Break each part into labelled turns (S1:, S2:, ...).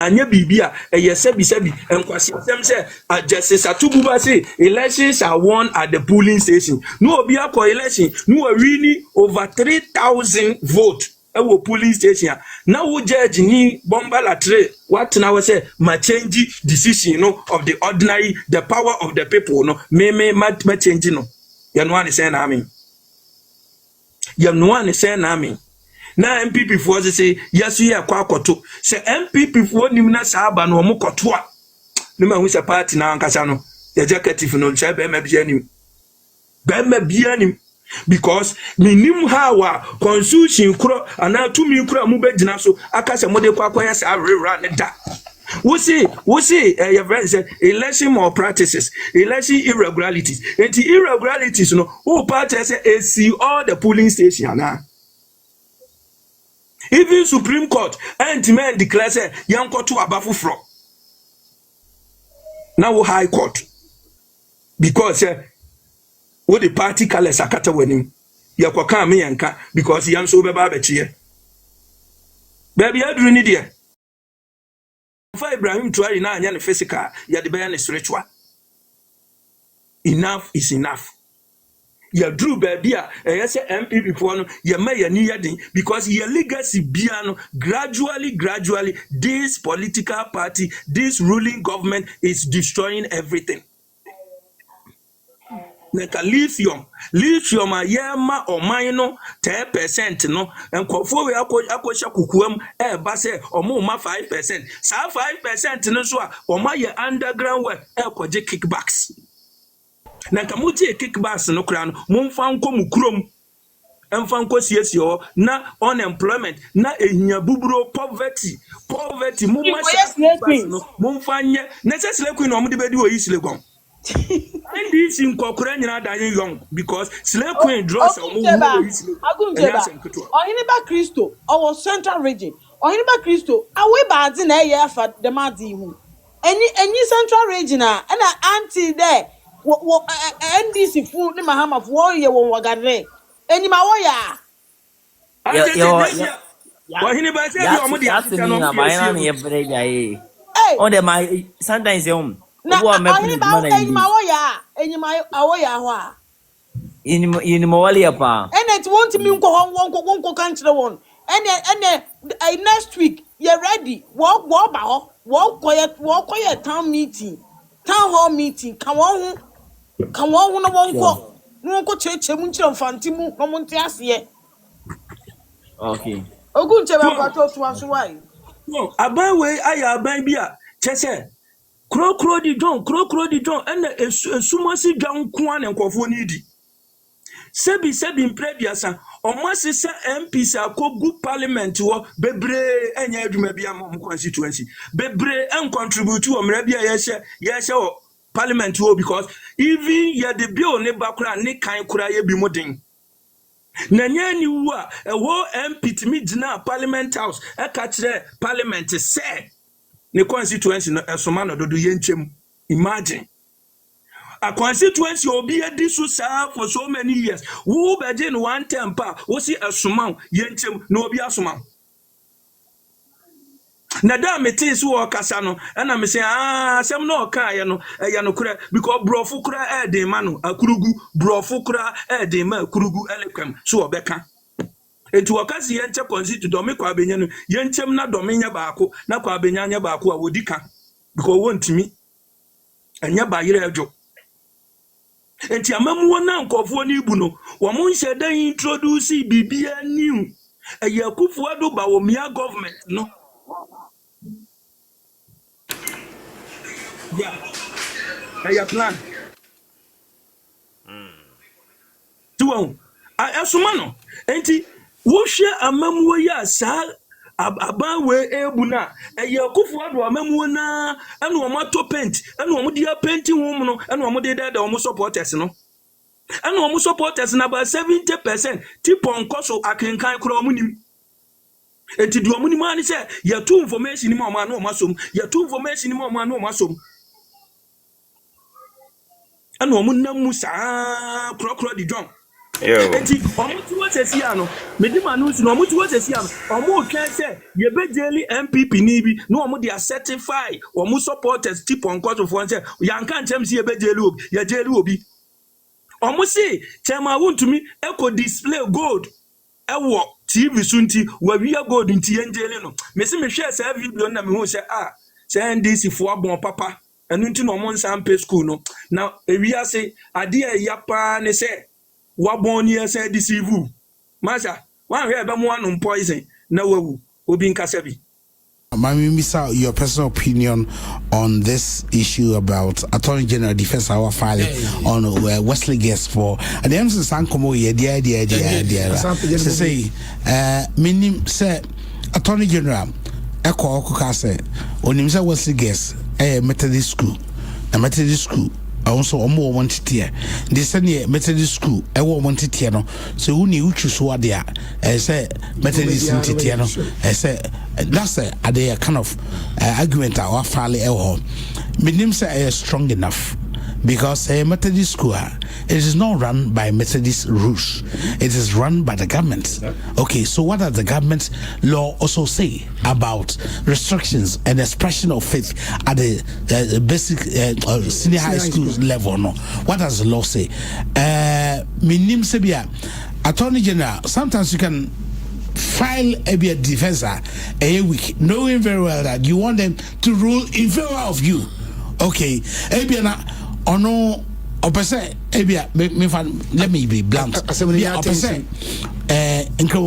S1: anya bibia sebi enkwasi asem say justice atububa say elections are won at the polling station no obi akọ election no win over 3,000 vote ewo polling station na wo judge ni bomba latre what na we say ma change decision no of the ordinary the power of the people no ma change no ya no ane say na amen ya no ane say na amen na MPP for say yes ye kwa akoto say MPP for nim na saaba no mo koto a ne ma hu say party na ankasa no executive no say be ma bia nim because minim how constitution kro ana tumi kro mu be gina so akase mo de kwa ya say rera ne da we see your friend said election malpractices, election irregularities, and the irregularities no who party say see all the polling station na. Even Supreme Court and men declare say yanko to abafu from. Now High Court because what the party colors akata wenim yakwa me yanka because yam so be ba beche. Baby adru ni de. For Ibrahim Traore na anya ne physical ya de be ya spiritual. Enough is enough. Ya drew baby yes MPP for no ya may ni yadin because your legacy biano gradually this political party, this ruling government is destroying everything. Neka lithium ayema o mine 10% no enkofo we akosha kukuam ba say omo ma 5%. Sa 5% no so a omo ye underground work koje kickbacks. Na kamuti kickbacks no kra no momfa nko mukrom emfa nko siesio na unemployment na ehia buburo poverty momfa nye necessarily queen no mo de bedi o yisile gon and this in kokora nyina dan young because slave queen draws o mo yisile
S2: Ohiniba Kristo our central region Ohiniba Kristo awe baadzi na eye afa dem adi hu any central region na anti there NDC fu ni mahama fu wo ye won wagadre enima wo ya
S1: wahini ba say bi omudi afika no
S3: na bayana ne yebre jaye on the my sometimes
S2: na enima wo ya awo ya ho a
S3: inimo wale ya pa
S2: and it won't me wonko kanchire won and next week you ready wo ba ho wo koye town hall meeting kan won no wonko cheche mu nchire mfanti mu no monte ase
S3: okay
S2: ogun chebe kwato to aso wai
S1: no aban we aya aban bia chese kro di don and esumosi dwan ko an nkofo ni di sebi imprediasa omase se MPs akogu parliament wo bebre enya adwuma bia mo constituency bebre en contribute wo mra bia yehye wo parliament wo because even ye the bill ne bakura ne kan kura ye bi modin na nyani wu a wo MP timi gina parliament house e ka kire parliament say ne constituency no esoma no dodo yenchem imagine a constituency obi edi so for so many years wo begin one term pa wo si esoma yenchem no obi asoma na da meti so okasa no na me say asem no oka ye no kura because brofu kura den ma no akurugu brofu kura den ma akurugu elekwem so obeka enti wakasi yenche consider domi kwa benya no yenchem na domi nya baako na kwa benya nya baako a wodika because wontimi anya ba yire adwo enti amamu wona nkofo ni ibu no wo mo nhye dan introduce bibia new ayakufu ado ba wo mia government no yeah your plan tuwa asuma no enti wo hwe amamu ya sa aban we ebu na ayakufu ado amamu na ene wo mato paint ene wo dia painting home no ene wo de da wo supporters no ene wo supporters na ba 70% tipo nkoso akenkan kro wo nim enti do wo nim ani se ya tu information ni mo ma na wo masom ya tu information ni mo ma na wo masom ene wo nam musa krokro di drum enti omuti wo sesi ano medima no nsi no omuti wo sesi ano omo twa se ye be jeli MPP ni bi no omo dia certify omo supporters tip on court of one say yanka nchem si ye be jeli obi ye jeli obi omo si chema wontumi eco display gold ewo TV sunti wa wiya gold nti ye jeli no me se me hwe se video na me hu se se NDC fo abon papa enu nti no omo nsampe school no na ewia se ade ya pa ne se wabon ni ese deceive masha wan hwe be mo anu poison na wawu obi nkasa bi.
S4: Mami Misa, your personal opinion on this issue about Attorney General Defense our filing on Wesley Guest for and the MC Sankomo idea say minim say Attorney General Eko Okuka say onim say Wesley Guest Methodist school also omo wanted here they said Methodist school wanted here no so who ni uchu so there say Methodist here no say that's a kind of argument our file minim say strong enough because Methodist school it is not run by Methodist rules, it is run by the government. Okay, so what does the government law also say about restrictions and expression of faith at the basic senior high school level? No, what does the law say? Minim sebia Attorney General, sometimes you can file a defense a week knowing very well that you want them to rule in favor of you. Okay, ono opese ebia let me be blunt opese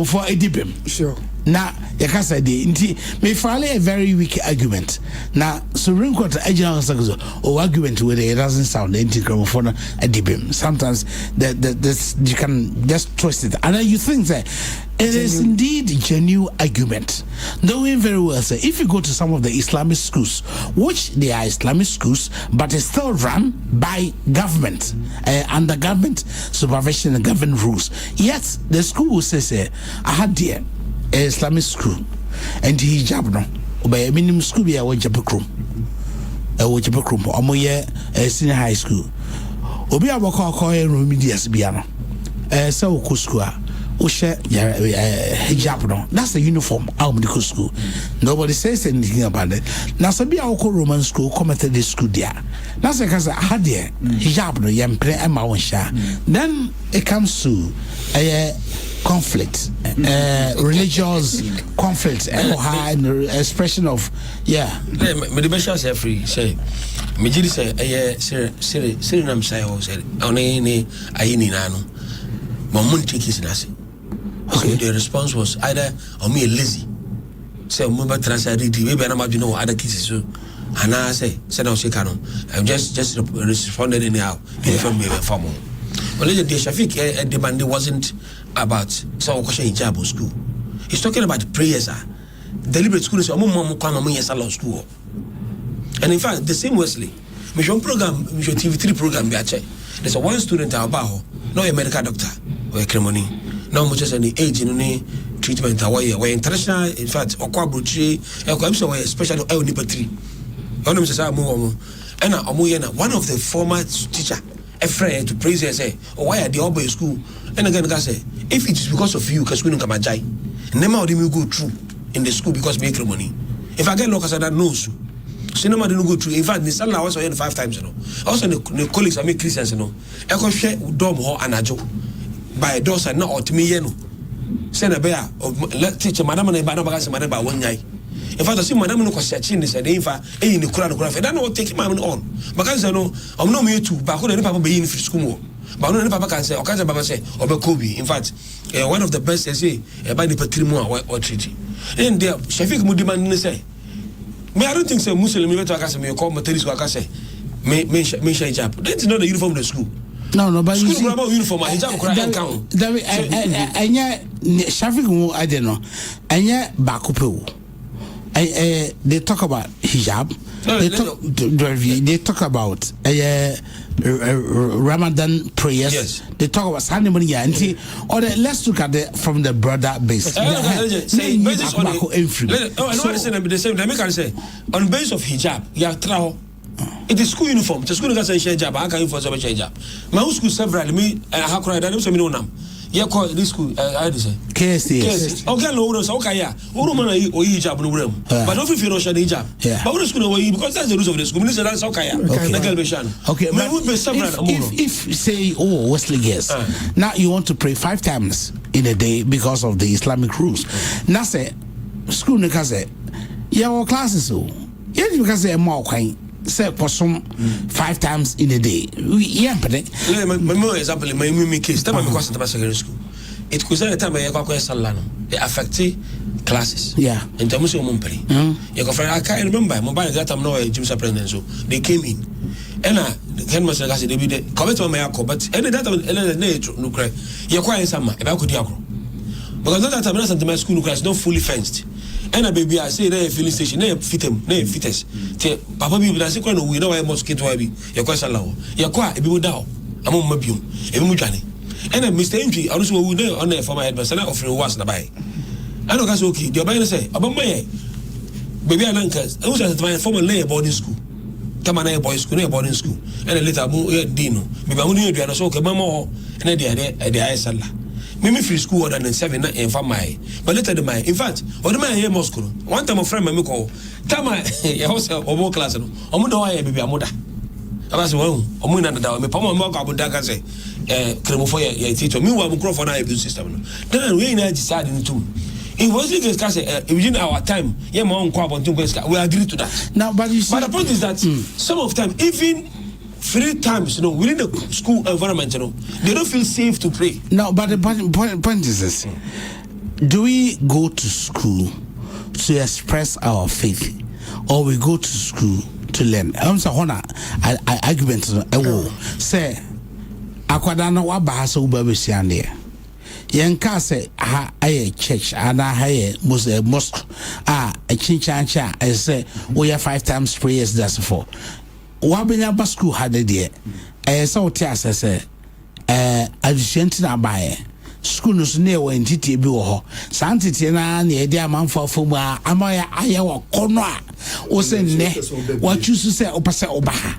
S4: for edibem sure na yakasa de nti me file a very weak argument na Supreme Court agent says argument where it doesn't sound integral for edibem sometimes this you can just twist it and then you think that it is indeed a genuine argument, knowing very well say if you go to some of the Islamic schools, which they are Islamic schools but it's still run by government under government supervision and government rules, yet the school will say I had there Islamic school and hijab no by a minimum school be a wajabakrum omoye senior high school obi abako call remedias biano so ko school hijab no that's the uniform out medical school nobody says anything about it now sabi awko Roman school commented this school there that's because I had there hijab no yempre ema wonsha then it comes to conflict religious conflict and expression of
S5: me the best say free say me jidi say sir nam say o say oni ni ayini nanu mamun take his nasi. Okay, the response was either me lazy say remember translate maybe I'm not know other cases so and I say no she can I'm just responded anyhow from me formal. But the Shafiq demand wasn't about some question hijab school. He's talking about prayers deliberate school is salon school. And in fact the same Wesley mission program mission TV3 program there's a one student about no a medical doctor or a cremony no much as any age in any treatment away international in fact okwa brochi especially nipa 3 onom say amu and amu one of the former teacher a friend to praise say why are the oboy school and again say if it is because of you because we no come ajai nema odi me go through in the school because me cremony if I get local that knows cinema didn't go through. In fact, the salary was 5 times, Also, the colleagues are make Christians, I can share dom or anajo by doors and not or to me, Send a bear or let teacher Madame and Banabagas and Madame one night. In fact, I see Madame no searching this and if I in the choreography, I don't know take my on. Because I know I'm not me too, but I couldn't papa be in school. But no papa can say, or can't Baba say, or Kobe. In fact, one of the best they say about the patrimoine or treaty. And there, Shafiq Mudiman say. Me, I don't think so. Muslim me call Methodist worker say me hijab. That's not the uniform of the school.
S4: No, but
S5: school
S4: you see,
S5: uniform hijab correct count.
S4: Anya Shafiq I don't know. Anya bakupe. They talk about hijab. They talk about Ramadan prayers. Yes. They talk about Sunday morning or let's look at it from the broader base.
S5: On the same. Let me say on base of hijab, you are travel. It is school uniform. The school doesn't share job. How can you force a job? My school several me how can I don't say me no name. Yeah, call this school. I say.
S4: KSTS.
S5: Okay, no, okay, yeah. Uruma or hijab no room. But don't feel no share hijab. But what school no because that's the rules of the school. Minister that's okay. Okay.
S4: If say Wesley guess now you want to pray 5 times in a day because of the Islamic rules. Now say school no say your classes so. Yeah, because say more kind. Say for some 5 times in a day. Yeah, but
S5: my example, my case. Time I was in secondary school. It could say the time I go salano. It affected classes.
S4: Yeah.
S5: In terms of mumperi. You I can't remember. Mobile that time no James president so they came in. And the headmaster said they be the comment on my uncle, but any that no cry. You quite some about could yakro. Because that time I my school class not fully fenced. And a baby, I say, they filling station, they fit him, they fit us. Papa, we don't say, we know why mosquito I be. You're quite allow. You're quite a bit down. I'm on Mabium, a Mujani. And Mr. Entry, I also will know on there for my head, but I offering was the buy. I know that's okay. The Obama say, about my baby and uncles, I was at my former lay boarding school. Come on, boys school, boarding school. And a little Dino. Maybe I'm going to be so, Mamma, and the ice. Me free school than 7 and for my but later the my in fact or the man here Moscow one time a friend me call time I house or class no omo do why baby amoda abase won omo na da me pamo mo ka boda ka say kremo for your teacher me wa microphone na abuse system no then we na decide into it was discuss within our time yeah my own we agree to that
S4: now but you see,
S5: but the point is that some of them even 3 times, within the school environment, they don't feel safe to pray.
S4: No, but the point is this: do we go to school to express our faith, or we go to school to learn? I'm saying, I argument say, akwadana wa bahasa ubabesi ande. Yenka say ha aye church and I mosque a chinchancha. I say we have 5 times prayers. That's for. Wabenya ba school had there so tias say adjacent na bae school no so na e entity bi wo ho santity na na e dia manfo fo mu amaya aye wo kono a wo se ne what choose say opase obaha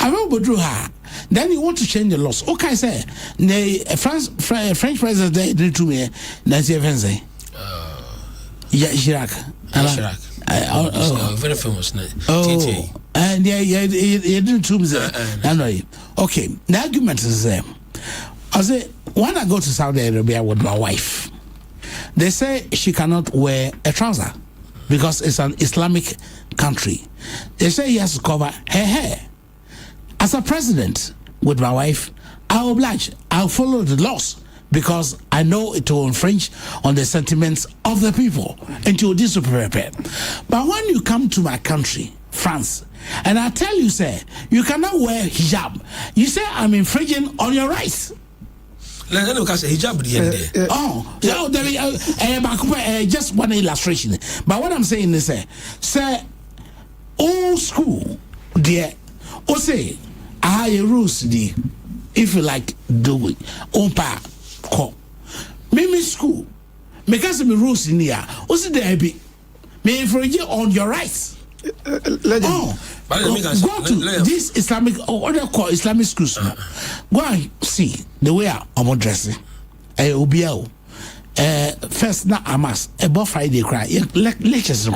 S4: abodru ha then you want to change the laws okay say ne French president did to me na say say Chirac
S5: very famous
S4: TTA. And yeah, didn't too okay, the argument is I say when I go to Saudi Arabia with my wife, they say she cannot wear a trouser because it's an Islamic country. They say he has to cover her hair. As a president with my wife, I'll oblige. I'll follow the laws because I know it will infringe on the sentiments of the people and to disappear. But when you come to my country, France, and I tell you, sir, you cannot wear hijab. You say I'm infringing on your rights.
S5: Hijab.
S4: Just one illustration. But what I'm saying is, sir, old school, dear, or say, I have rules, if you like, do it. Ompa, call. Maybe school, because of the rules in here, also there be, may infringe on your rights. Go to this Islamic or other called Islamic schools. Go and see the way I'm dressing. Obiao. First na amas about Friday cry lectures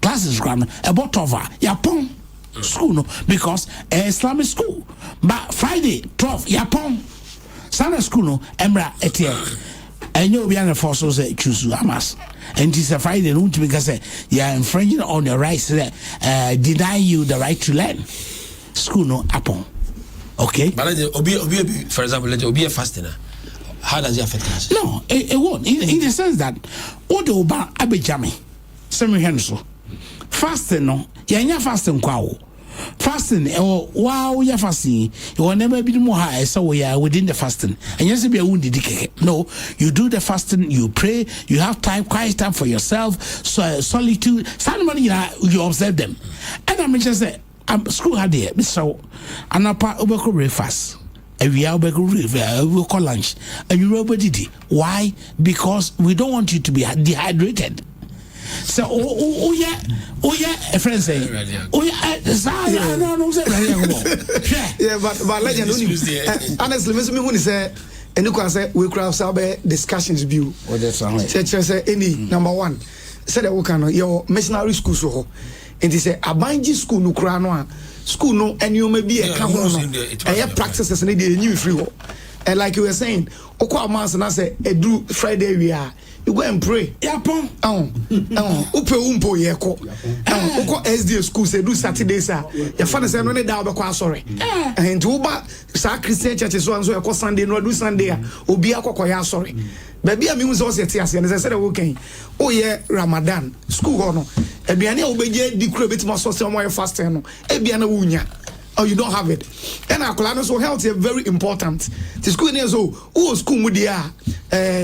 S4: classes about over Yapon school no because Islamic school but Friday 12 Yapon Sunday school no Emra etie and you be an force say choose amas. And it's a Friday noon because you are infringing on your rights, deny you the right to learn. School no upon. Okay?
S5: But for example, let be a fastener. How does it affect us?
S4: No, it won't. In the sense that Odo Ba Abijami, Semi Henso. Fasting no, Yanya fasting kwao. Fasting wow ya fasting you will never be more high so we are within the fasting and yes be a wounded no you do the fasting you pray you have time quiet time for yourself so solitude somebody you observe them and I just say school had there so anapa obeko breakfast we are we call lunch and you nobody did why because we don't want you to be dehydrated So oh yeah a friend say oh yeah no say
S6: yeah but legend honestly me who say and you can say we crowd sabe discussions view
S4: what that's sound like
S6: say any number one say that we can your missionary school so and they say abanji school no kra no school no and you may be a come on practices and they new free and like you were saying okwa months and I say do Friday we are you go and pray yapon upe umpo yeko uko SD school say do Saturday sir your father say no need da obekwa sorry and uba sa Christian church so anso yeko Sunday no do Sunday obi akokọ ya sorry baby am hu say ose ase and say we can oh yeah Ramadan school ho no aduane obeje di kuro betima so say mo fast no ebia na wunya or you don't have it and akola so health is very important the school near so school mu dia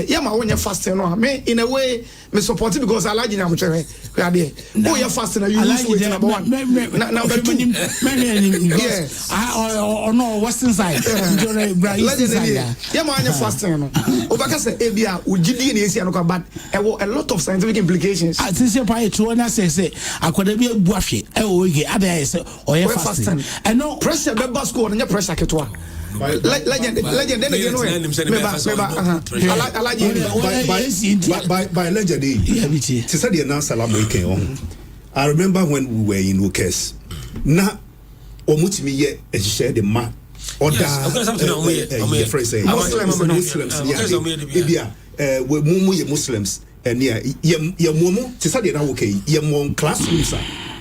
S6: yama wonya fasting no me in a way me support it because I like you am chere ade oh you fasting you use weight number one number two yes or no western side yama wonya fasting no obaka say ebia ugidi na esi anoko but a lot of scientific implications
S4: since you pay to na say akoda bi abu ahwe oge ada say oye fasting and no
S6: pressure be bas school no pressure ketwa legend then again no
S7: by legend to say the answer la mo ken I remember when we were in Ukes na omutimi ye ehye de ma order Muslims ebia we mumu ye Muslims and ye mumu to say the na okay ye mo classrooms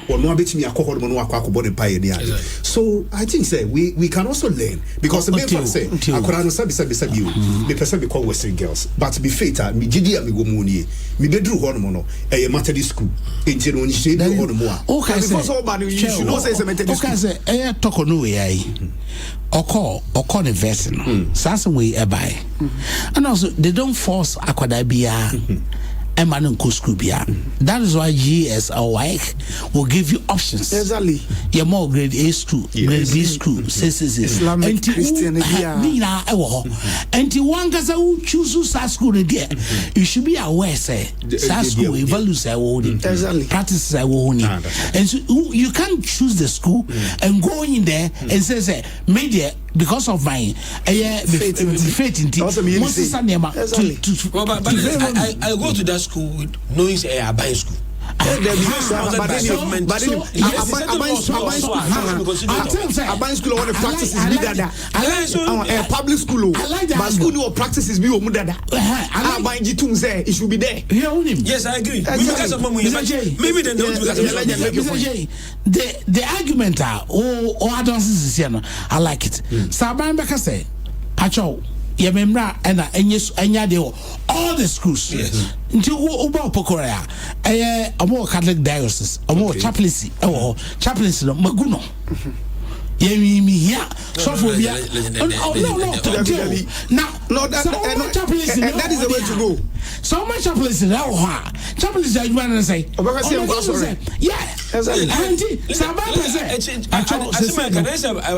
S7: or no betimi akọ no akọ the pioneer. So I think say we can also learn because the main fact say akora no sabi you the person be called Western girls but be faith me gidi am go mu nie me bedru ho no no e Methodist school enti no ni she do ho no mo a
S4: okay
S6: because all bad you should know say Methodist school
S4: okay say talk no we ai oko the verse no sasa we e buy and also they don't force akwada bia Emmanuel school bia. That is why GS or WAEC will give you options.
S6: Exactly.
S4: You're more grade A school, grade B school,
S6: Islamic Christian
S4: bia. And one guy who chooses that school there, you should be aware say that school values I will practices I will and so you can't choose the school and go in there and say media because of my faith in
S5: I go to that school knowing say I buy school.
S6: Public school, but school no practices be omudada. It should be there.
S5: Yes, I agree. Maybe then don't
S4: the argument are I don't see I like it. Saban Beka say, Pacho. Yememra and enya de all the schools. Yes. Until Uba Pokorea, a more Catholic diocese, a more chaplaincy, or chaplaincy, Maguno. Yemi here, Sophobia. No,
S6: that is the way to go.
S4: So much chaplaincy now. Chaplaincy, I want to say, yeah,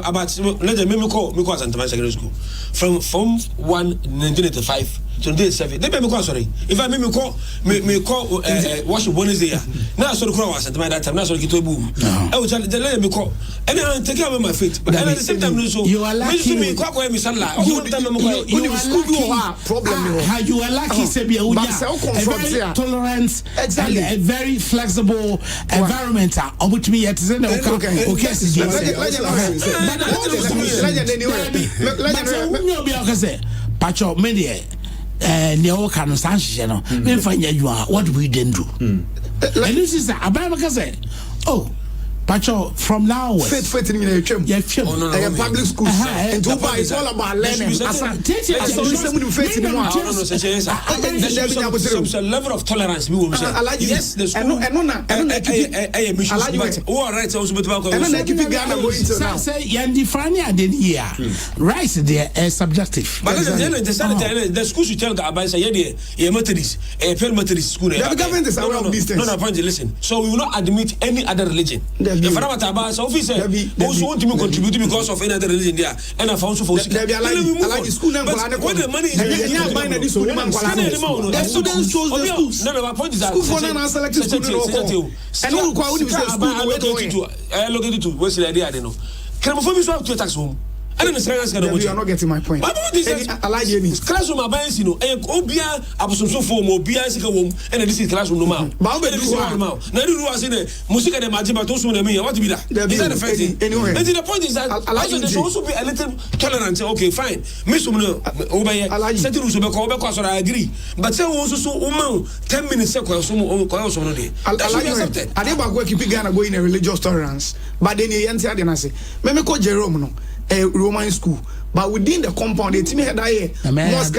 S5: about let me call Secondary School from Form 1 1985 to 1987. They me call sorry. If I me call wash Wednesday. Now so the crowd was at that time. Now so the boom. I will tell let me call. And I take care of my feet. But at the same time, so
S4: you are lucky.
S6: You are lucky.
S4: Very tolerant, exactly. A very flexible environment. Which me at the Pacho media neo kan sanhye no me fanya adwuma what do we then do and this is Abamaka say oh Pacho from now on
S6: faith in the public schools and Dubai is all about learning
S5: some level of tolerance we will say yes the school all right also
S4: say you define it here right there is subjective
S5: but the school should tell the Abai say yeah Methodist a Methodist school
S6: the government is aware of these things
S5: no point listen so we will not admit any other religion The father about officer also want to contribute because of any other religion there. And I found so for
S6: there be a like school name
S5: when the money is
S6: the school name the students chose the schools.
S5: No, my point is that
S6: school for now selected school and who require to school
S5: allocated to what's the idea I don't know. Can I move so to tax home? I don't know.
S6: You are not getting my point. I like any
S5: classroom abans, you know, and Obia Absum form or Bia home, and this is classroom no more. Now you are saying Musica de Majima to soon me. What to be that? Is that affecting anyway? And the point is that there should also be a little tolerance. Okay, fine. Miss Obey, I like setting because I agree. But say also so 10 minutes sequence on day. I like I never go keep Ghana going in a religious tolerance. But then you answer and I say, Memeko Jerome no. A Roman school, but within the compound, the team had I mosque.